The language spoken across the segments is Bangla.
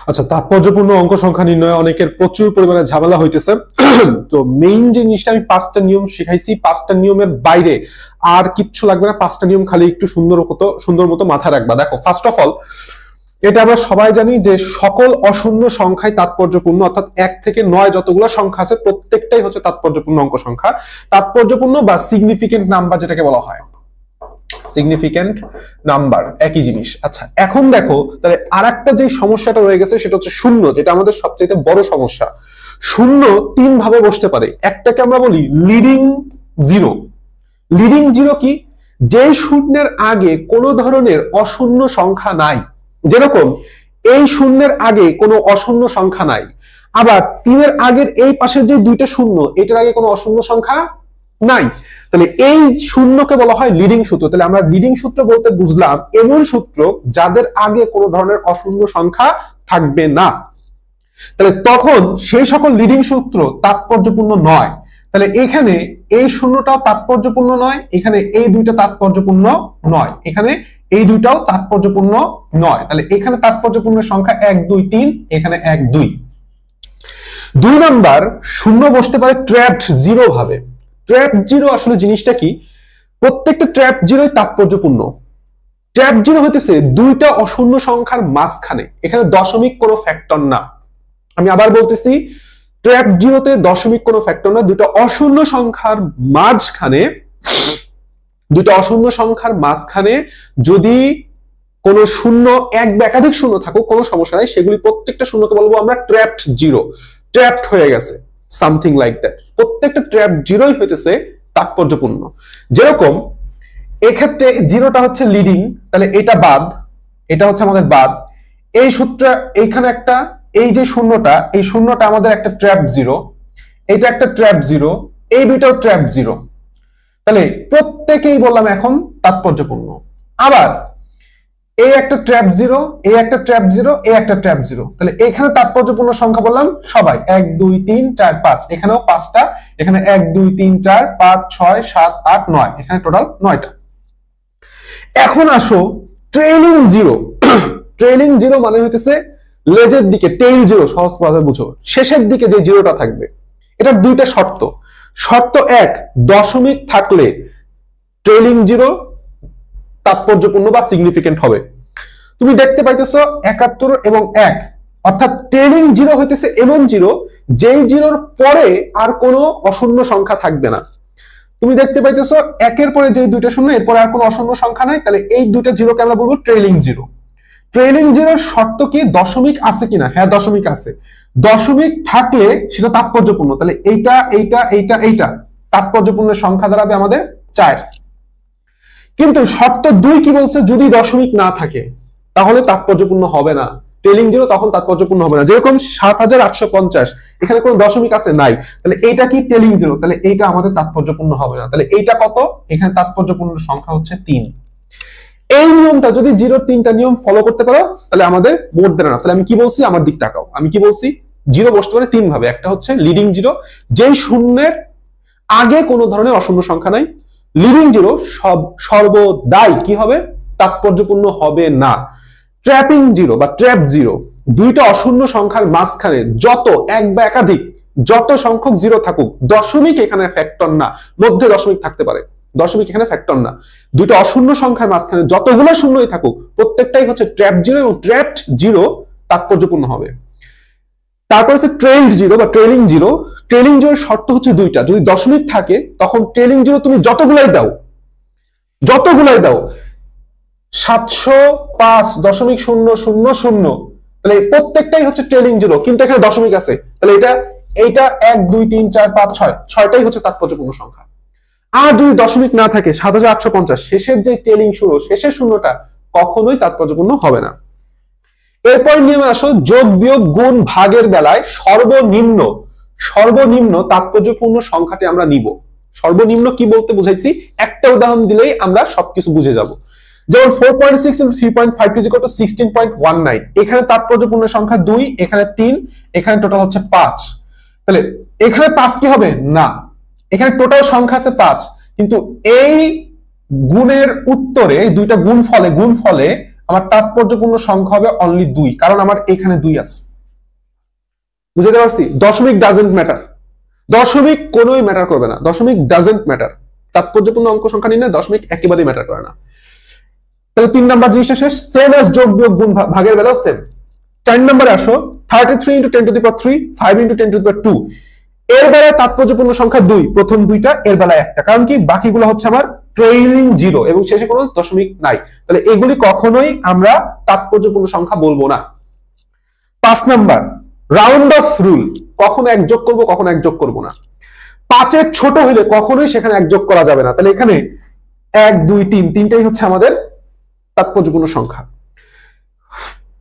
আচ্ছা, তাৎপর্যপূর্ণ অঙ্ক সংখ্যা নির্ণয়ে অনেকের প্রচুর পরিমাণে ঝামেলা হইতেছে। তো মেইন যে জিনিসটা আমি 5টা নিয়ম শিখাইছি, 5টা নিয়মের বাইরে আর কিচ্ছু লাগবে না। 5টা নিয়ম খালি একটু সুন্দর মতো মাথায় রাখবা। দেখো, ফার্স্ট অফ অল, এটা আমরা সবাই জানি যে সকল অশূন্য সংখ্যাই তাৎপর্যপূর্ণ, অর্থাৎ 1 থেকে 9 যতগুলো সংখ্যা আছে প্রত্যেকটাই হচ্ছে তাৎপর্যপূর্ণ অঙ্ক সংখ্যা। তাৎপর্যপূর্ণ বা সিগনিফিকেন্ট নাম্বার যেটাকে বলা হয়, সিগনিফিকেন্ট নাম্বার একই জিনিস। আচ্ছা, এখন দেখো তাহলে আরেকটা যে সমস্যাটা রয়ে গেছে সেটা হচ্ছে শূন্য, যেটা আমাদের সবচেয়ে বড় সমস্যা। শূন্য 3 ভাবে বসতে পারে। একটাকে আমরা বলি লিডিং জিরো। লিডিং জিরো কি? যে শূন্যের আগে কোনো ধরনের অশূন্য সংখ্যা নাই, যেরকম এই শূন্যের আগে কোনো অশূন্য সংখ্যা নাই, আবার 3-এর আগের এই পাশের যে দুইটা শূন্য, এটার আগে কোনো অশূন্য সংখ্যা নাই, তাহলে এই শূন্যকে বলা হয় লিডিং সূত্র। তাহলে আমরা লিডিং সূত্র বলতে বুঝলাম এমন সূত্র যাদের আগে কোনো ধরনের অশূন্য সংখ্যা থাকবে না। তাহলে তখন সেই সকল লিডিং সূত্র তাৎপর্যপূর্ণ নয়। তাহলে এখানে এই শূন্যটাও তাৎপর্যপূর্ণ নয়, এখানে এই দুইটা তাৎপর্যপূর্ণ নয়, এখানে এই দুইটাও তাৎপর্যপূর্ণ নয়। তাহলে এখানে তাৎপর্যপূর্ণ সংখ্যা 1 2 3, এখানে 1 2। 2 নাম্বার, শূন্য বসতে পারে ট্র্যাপড জিরো ভাবে। ট্র্যাপড জিরো আসলে জিনিসটা কি? প্রত্যেকটা ট্র্যাপড জিরোই তাৎপর্যপূর্ণ। ট্র্যাপড জিরো হইতেছে দুইটা অশূন্য সংখ্যার মাঝখানে, এখানে দশমিক কোনো ফ্যাক্টর না। আমি আবার বলতেছি, ট্র্যাপড জিরোতে দশমিক কোনো ফ্যাক্টর না, দুইটা অশূন্য সংখ্যার মাঝখানে, দুইটা অশূন্য সংখ্যার মাঝখানে যদি কোন শূন্য, এক বা একাধিক শূন্য থাকুক কোনো সমস্যা নাই, সেগুলি প্রত্যেকটা শূন্যকে বলবো আমরা ট্র্যাপড জিরো। ট্র্যাপড হয়ে গেছে, সামথিং লাইক দ্যাট। প্রত্যেকটা ট্র্যাপড জিরোই হইতেছে তাৎপর্যপূর্ণ। যেরকম এক্ষেত্রে জিরোটা হচ্ছে লিডিং, তাহলে এটা বাদ, এটা হচ্ছে আমাদের বাদ। এই সূত্র এইখানে একটা, এই যে শূন্যটা, এই শূন্যটা আমাদের একটা ট্র্যাপড জিরো, এটা একটা ট্র্যাপড জিরো, এই দুইটাও ট্র্যাপড জিরো। তাহলে প্রত্যেকেই বললাম এখন তাৎপর্যপূর্ণ। আবার এই একটা ট্র্যাপ জিরো, এই একটা ট্র্যাপ জিরো, এই একটা ট্র্যাপ জিরো, তাহলে এখানে তাৎপর্যপূর্ণ সংখ্যা বললাম সবাই 1 2 3 4 5, এখানেও 5টা, এখানে 1 2 3 4 5 6 7 8 9, এখানে টোটাল 9টা। এখন আসো ট্রেইলিং জিরো। ট্রেইলিং জিরো মানে হইতেছে লেজের দিকে, টেইল জিরো সহজ ভাবে বুঝো, শেষের দিকে যে জিরোটা থাকবে। এটা দুইটা শর্ত। শর্ত 1, দশমিক থাকলে ট্রেইলিং জিরো তাৎপর্যপূর্ণ বা সিগনিফিকেন্ট হবে। তুমি দেখতে পাইতেছো 71 এবং 1, অর্থাৎ ট্রেইলিং জিরো হইতেছে এমন জিরো যেই জিরোর পরে আর কোনো অশূন্য সংখ্যা থাকবে না। তুমি দেখতে পাইতেছো 1-এর পরে যে দুইটা শূন্য, এরপরে আর কোনো অশূন্য সংখ্যা নাই, তাহলে এই দুইটা জিরোকে আমরা বলবো ট্রেইলিং জিরো। ট্রেইলিং জিরোর শর্ত কি? দশমিক আছে কিনা? হ্যাঁ, দশমিক আছে। দশমিক থাকলে সেটা তাৎপর্যপূর্ণ। তাহলে এইটা এইটা এইটা এইটা তাৎপর্যপূর্ণ সংখ্যা দাঁড়াবে আমাদের 4। কিন্তু শর্ত 2 কি বলছে? যদি দশমিক না থাকে তাহলে তাৎপর্যপূর্ণ হবে না। ট্রেইলিং জিরো তখন তাৎপর্যপূর্ণ হবে না। যেরকম 7850, এখানে কোনো দশমিক আছে নাই, তাহলে এইটা কি? Trailing zero. তাহলে এইটা আমাদের তাৎপর্যপূর্ণ হবে না। তাহলে এইটা কত? এখানে তাৎপর্যপূর্ণ সংখ্যা হচ্ছে 3। এই নিয়মটা যদি জিরোর 3টা নিয়ম ফলো করতে পারো তাহলে আমাদের মোট দেনা না। তাহলে আমি কি বলছি? আমার দিক তাকাও। আমি কি বলছি? জিরো বসতে পারে 3 ভাবে। একটা হচ্ছে লিডিং জিরো, যেই শূন্যের আগে কোনো ধরনের অশূন্য সংখ্যা নাই। লিডিং জিরো সর্বদাই কি হবে? তাৎপর্যপূর্ণ হবে না। ট্র্যাপিং জিরো বা ট্র্যাপ জিরো, দুইটা অশূন্য সংখ্যার মাঝখানে যত এক বা একাধিক যত সংখ্যক জিরো থাকুক, দশমিক এখানে ফ্যাক্টর না, মধ্যে দশমিক থাকতে পারে, দশমিক এখানে ফ্যাক্টর না, দুইটা অশূন্য সংখ্যার মাঝখানে যতগুলো শূন্যই থাকুক প্রত্যেকটাই হচ্ছে ট্র্যাপ জিরো, এবং ট্র্যাপড জিরো তাৎপর্যপূর্ণ হবে। তারপর হচ্ছে ট্রেইলড জিরো বা ট্রেইলিং জিরো। ট্রেইলিং জিরোর শর্ত হচ্ছে দুইটা। যদি দশমিক থাকে তখন ট্রেইলিং জিরো তুমি যতগুলাই দাও, 705.000, তাহলে প্রত্যেকটাই হচ্ছে ট্রেইলিং জিরো, কিন্তু এখানে দশমিক আছে। তাহলে এইটা 1 2 3 4 5 6, 6টাই হচ্ছে তাৎপর্যপূর্ণ সংখ্যা। আর যদি দশমিক না থাকে 7850, শেষের যে ট্রেইলিং শুরু, শেষের শূন্যটা কখনোই তাৎপর্যপূর্ণ হবে না। এরপর নিয়মে আসো, যোগ বিয়োগ গুণ ভাগের বেলায় সর্বনিম্ন তাৎপর্যপূর্ণ সংখ্যাটি আমরা নিব। সর্বনিম্ন কি বলতে বুঝাইছি? একটা উদাহরণ দিলেই আমরা সবকিছু বুঝে যাব। যেমন 4.6 × 3.5 = 16.19, এখানে তাৎপর্যপূর্ণ সংখ্যা 2, এখানে 3, এখানে টোটাল হচ্ছে 5। তাহলে এখানে 5 কি হবে? না, এখানে টোটাল সংখ্যা আছে 5, কিন্তু এই গুণের উত্তরে, দুইটা গুণফলে আমার তাৎপর্যপূর্ণ সংখ্যা হবে অনলি 2, কারণ আমার এখানে 2 আছে। বুঝতে পারছি? দশমিক ডাজেন্ট ম্যাটার, দশমিক কোনোই ম্যাটার করবে না, দশমিক ডাজেন্ট ম্যাটার। তাৎপর্যপূর্ণ অঙ্ক সংখ্যা নির্ণয় দশমিক একেবারেই ম্যাটার করে না। তাহলে 3 নাম্বার জিনিসটা শেষ। সেম অ্যাজ যোগ বিয়োগ গুণ ভাগের বেলাও সেম। 4 নম্বরে আসো, 33 × 10⁻3, 5 × 10⁻2। এর বেলায় তাৎপর্যপূর্ণ সংখ্যা 2, প্রথম দুইটা, এর বেলায় একটা, কারণ কি বাকিগুলো হচ্ছে আমার ট্রেইলিং জিরো এবং শেষে কোনো দশমিক নাই, তাহলে এগুলি কখনোই আমরা তাৎপর্যপূর্ণ সংখ্যা বলবো না। 5 নাম্বার রাউন্ড অফ রুল, কখনো এক যোগ করবো, কখনো এক যোগ করবো না। 5-এর ছোট হলে কখনোই সেখানে এক যোগ করা যাবে না, তাহলে এখানে 1, 2, 3 তিনটাই হচ্ছে আমাদের তাৎপর্যপূর্ণ সংখ্যা।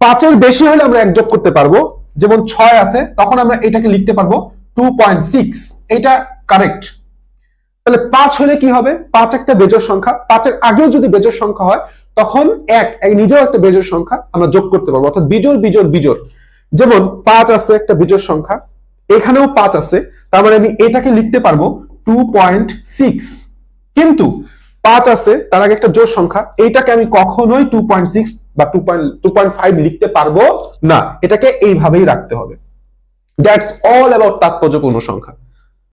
5-এর বেশি হলে আমরা এক যোগ করতে পারবো, যেমন 6 আছে, তখন আমরা এটাকে লিখতে পারবো 2.6, এটা কারেক্ট। তাহলে 5 হলে কি হবে? 5 একটা বেজোড় সংখ্যা, 5-এর আগেও যদি বেজোড় সংখ্যা হয় তখন এক নিজেও একটা বেজোড় সংখ্যা আমরা যোগ করতে পারবো, অর্থাৎ বিজোড় বিজোড় বিজোড়। যেমন 5 আছে একটা বিজোড় সংখ্যা, এখানেও 5 আছে, তার মানে আমি এটাকে লিখতে পারবো 2.6, কিন্তু 5 আছে তার আগে একটা জোড় সংখ্যা, এইটাকে আমি কখনোই 2.6 বা 2.5 লিখতে পারবো না, এটাকে এইভাবেই রাখতে হবে। দ্যাটস অল অ্যাবাউট তাৎপর্যপূর্ণ সংখ্যা।